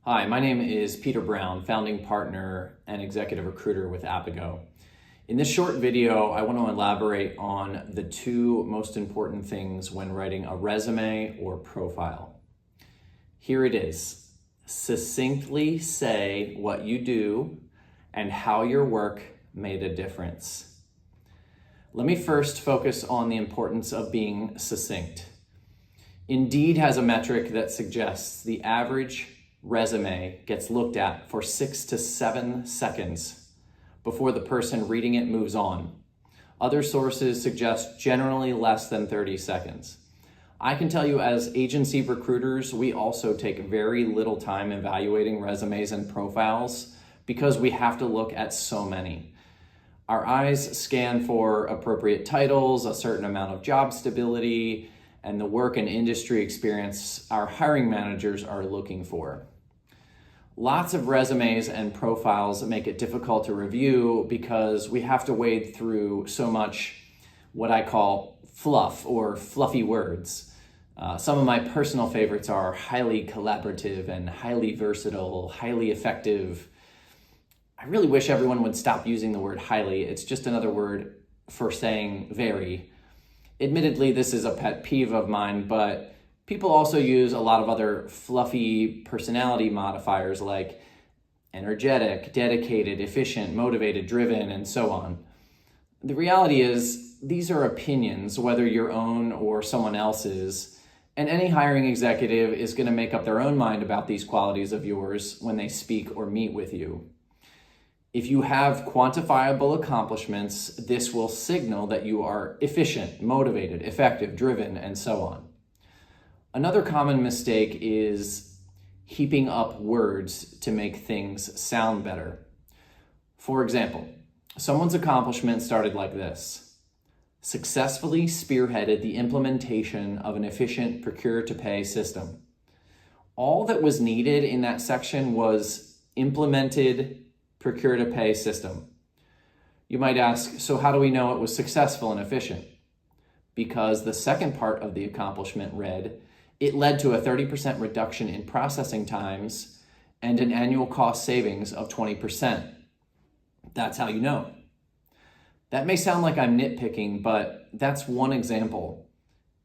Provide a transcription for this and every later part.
Hi, my name is Peter Brown, founding partner and executive recruiter with Apigo. In this short video, I want to elaborate on the two most important things when writing a resume or profile. Here it is. Succinctly say what you do and how your work made a difference. Let me first focus on the importance of being succinct. Indeed has a metric that suggests the average resume gets looked at for 6 to 7 seconds before the person reading it moves on. Other sources suggest generally less than 30 seconds. I can tell you as agency recruiters, we also take very little time evaluating resumes and profiles because we have to look at so many. Our eyes scan for appropriate titles, a certain amount of job stability, and the work and industry experience our hiring managers are looking for. Lots of resumes and profiles make it difficult to review because we have to wade through so much what I call fluff or fluffy words. Some of my personal favorites are highly collaborative and highly versatile, highly effective. I really wish everyone would stop using the word highly. It's just another word for saying very. Admittedly, this is a pet peeve of mine, but people also use a lot of other fluffy personality modifiers like energetic, dedicated, efficient, motivated, driven, and so on. The reality is these are opinions, whether your own or someone else's, and any hiring executive is going to make up their own mind about these qualities of yours when they speak or meet with you. If you have quantifiable accomplishments, this will signal that you are efficient, motivated, effective, driven, and so on. Another common mistake is heaping up words to make things sound better. For example, someone's accomplishment started like this: successfully spearheaded the implementation of an efficient procure-to-pay system. All that was needed in that section was implemented procure-to-pay system. You might ask, so how do we know it was successful and efficient? Because the second part of the accomplishment read, it led to a 30% reduction in processing times and an annual cost savings of 20%. That's how you know. That may sound like I'm nitpicking, but that's one example.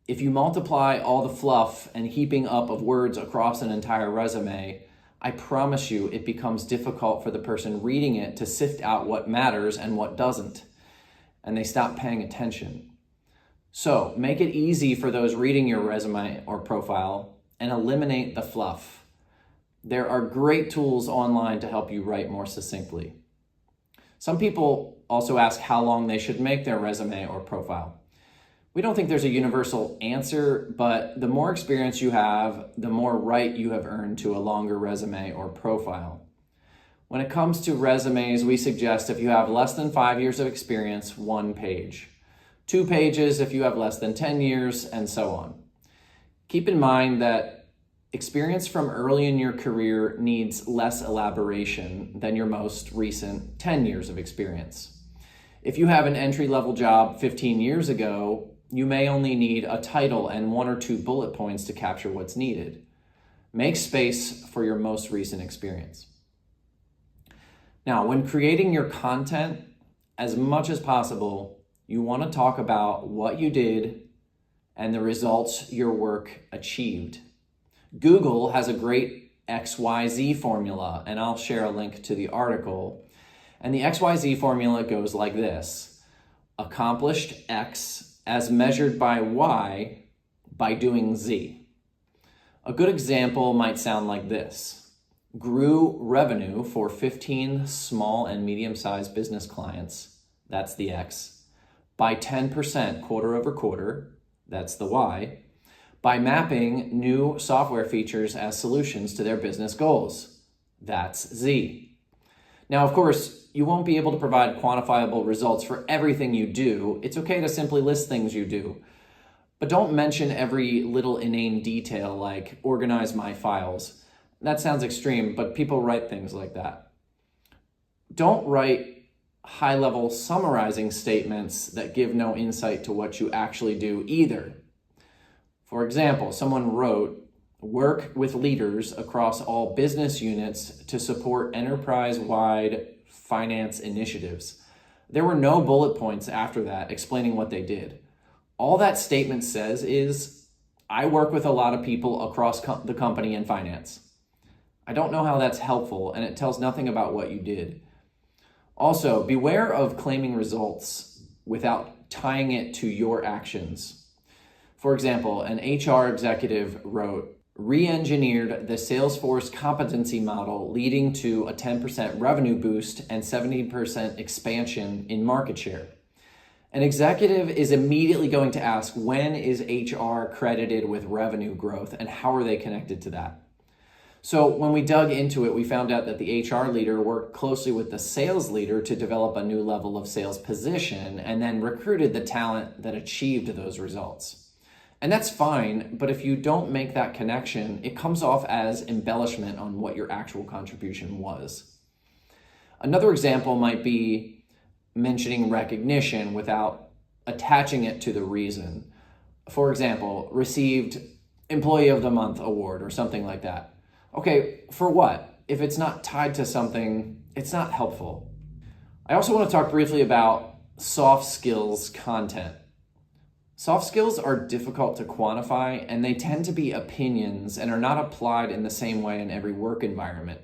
If you multiply all the fluff and heaping up of words across an entire resume, I promise you it becomes difficult for the person reading it to sift out what matters and what doesn't, and they stop paying attention. So make it easy for those reading your resume or profile and eliminate the fluff. There are great tools online to help you write more succinctly. Some people also ask how long they should make their resume or profile. We don't think there's a universal answer, but the more experience you have, the more right you have earned to a longer resume or profile. When it comes to resumes, we suggest if you have less than 5 years of experience, 1 page. 2 pages if you have less than 10 years, and so on. Keep in mind that experience from early in your career needs less elaboration than your most recent 10 years of experience. If you have an entry-level job 15 years ago, you may only need a title and 1 or 2 bullet points to capture what's needed. Make space for your most recent experience. Now, when creating your content, as much as possible, you want to talk about what you did and the results your work achieved. Google has a great XYZ formula, and I'll share a link to the article. And the XYZ formula goes like this: accomplished X as measured by Y by doing Z. A good example might sound like this: grew revenue for 15 small and medium-sized business clients, that's the X, by 10% quarter over quarter, that's the Y, by mapping new software features as solutions to their business goals, that's Z. Now, of course, you won't be able to provide quantifiable results for everything you do. It's okay to simply list things you do, but don't mention every little inane detail like organize my files. That sounds extreme, but people write things like that. Don't write high-level summarizing statements that give no insight to what you actually do either. For example, someone wrote, Work with leaders across all business units to support enterprise-wide finance initiatives. There were no bullet points after that explaining what they did. All that statement says is, I work with a lot of people across the company in finance. I don't know how that's helpful, and it tells nothing about what you did. Also, beware of claiming results without tying it to your actions. For example, an HR executive wrote, re-engineered the Salesforce competency model, leading to a 10% revenue boost and 70% expansion in market share. An executive is immediately going to ask, when is HR credited with revenue growth and how are they connected to that? So when we dug into it, we found out that the HR leader worked closely with the sales leader to develop a new level of sales position and then recruited the talent that achieved those results. And that's fine, but if you don't make that connection, it comes off as embellishment on what your actual contribution was. Another example might be mentioning recognition without attaching it to the reason. For example, received Employee of the Month award or something like that. Okay, for what? If it's not tied to something, it's not helpful. I also want to talk briefly about soft skills content. Soft skills are difficult to quantify, and they tend to be opinions and are not applied in the same way in every work environment.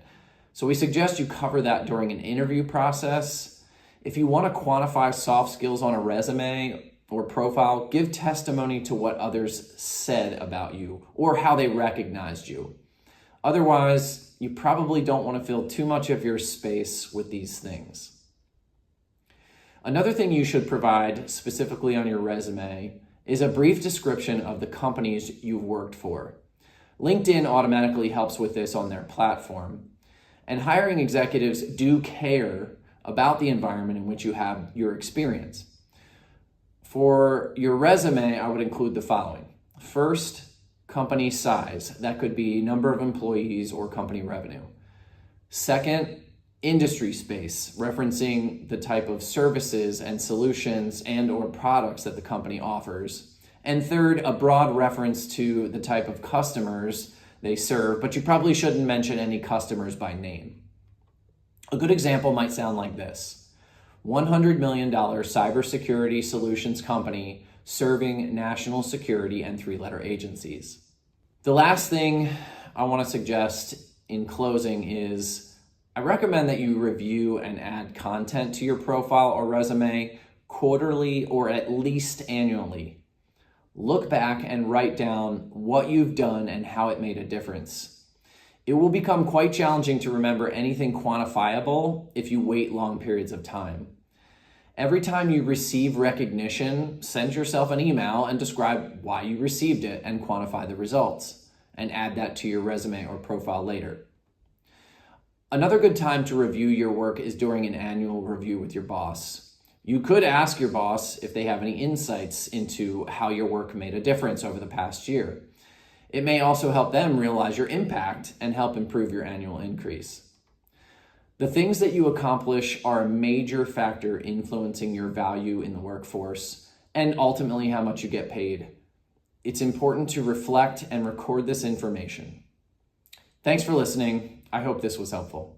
So we suggest you cover that during an interview process. If you want to quantify soft skills on a resume or profile, give testimony to what others said about you or how they recognized you. Otherwise, you probably don't want to fill too much of your space with these things. Another thing you should provide specifically on your resume is a brief description of the companies you've worked for. LinkedIn automatically helps with this on their platform. And hiring executives do care about the environment in which you have your experience. For your resume, I would include the following. First, company size. That could be number of employees or company revenue. Second, industry space, referencing the type of services and solutions and or products that the company offers. And third, a broad reference to the type of customers they serve, but you probably shouldn't mention any customers by name. A good example might sound like this. $100 million cybersecurity solutions company serving national security and three-letter agencies. The last thing I want to suggest in closing is I recommend that you review and add content to your profile or resume quarterly or at least annually. Look back and write down what you've done and how it made a difference. It will become quite challenging to remember anything quantifiable if you wait long periods of time. Every time you receive recognition, send yourself an email and describe why you received it and quantify the results, and add that to your resume or profile later. Another good time to review your work is during an annual review with your boss. You could ask your boss if they have any insights into how your work made a difference over the past year. It may also help them realize your impact and help improve your annual increase. The things that you accomplish are a major factor influencing your value in the workforce and ultimately how much you get paid. It's important to reflect and record this information. Thanks for listening. I hope this was helpful.